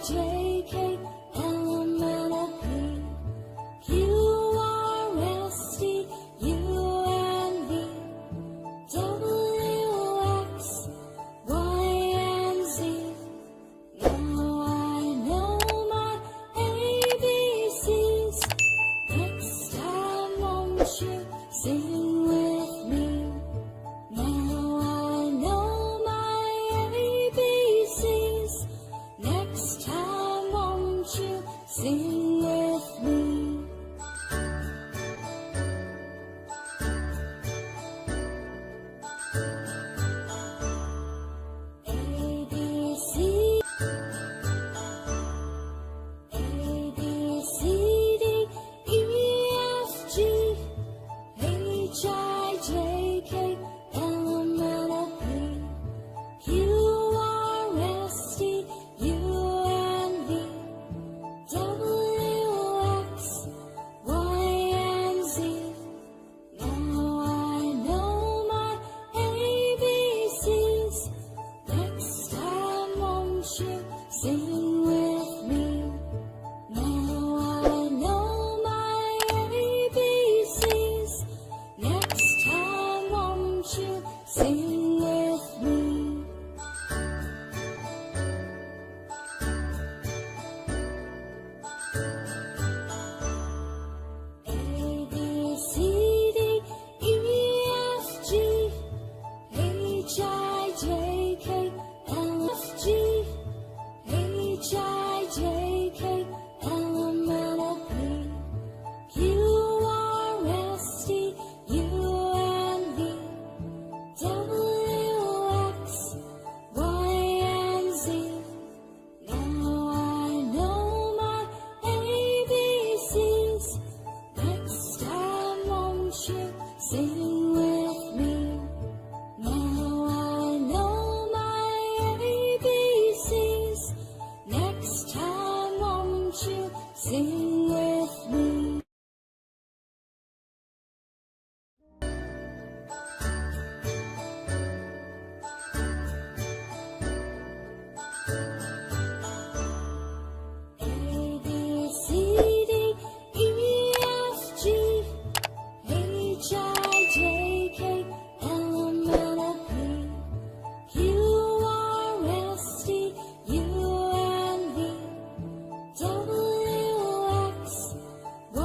J, K, L, M, N, O, P, Q, R, S, T, U, N, V, W, X, Y, and Z. Now I know my ABCs. Next time, won't you sing with me? Now I know my ABCs. Next time, won't you sing with me? A, B, C, A, B, C, D, E, F, G, H, I, J, K, L, M, N, O, P, Q, R, S, T, U, N, V, W, X, Y, and Z. Now I know my ABCs. Next time, won't you sing with me? Now I know my ABCs. Next time, won't you sing with me? A, B, C, D, E, F, G, H, I, J, K, L, F, G, H, I, J, K, L, M, N, O, P, Q, R, S, T, U, N, V, W, X, Y, and Z. Now I know my ABCs. Next time, won't you sing with me? Now I know my ABCs. Next time, won't you sing with me? A, B, C, D, E, F, G, H, I, J, K, L, M, N, O, P, Q, R, S, T, U, N, V, W, X, Y,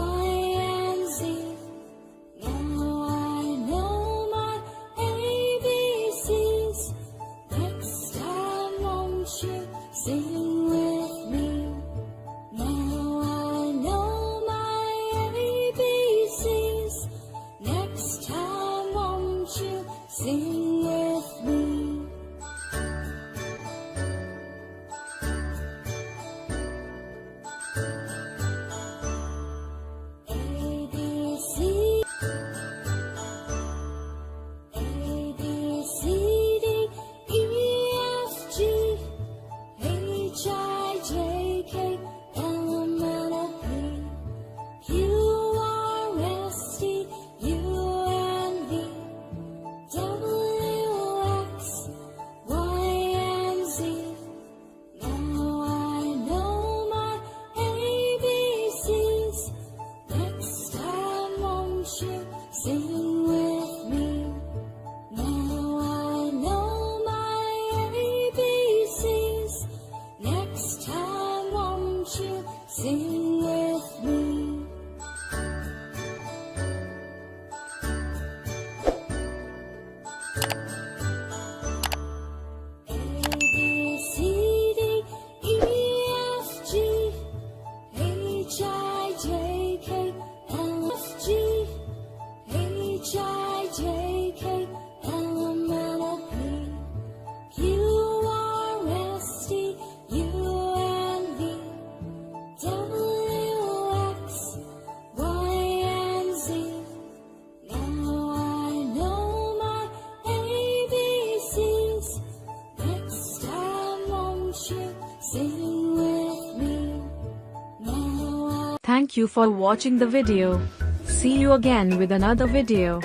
and Z. Now I know my ABCs. Next time, won't you sing with me? Now I know my ABCs. Next time, won't you sing with me? A, B, C, A, B, C, D, E, F, G, H, I, J, K, L, M, N, O, P, Q, R, S, T, U, N, V, W, X, Y, and Z. Now I know my ABCs. Next time, won't you sing with me? Now I know my ABCs. Next time, won't you sing with me? A, B, C, D, E, F, G, H, I, J, K, L, F, G, H, I, J, K, L, M, N, O, P, Q, R, S, T, U, N, V, W, X, Y, and Z. Now I know my ABCs. Next time, won't you sing with me? Now I Thank you for watching the video. See you again with another video.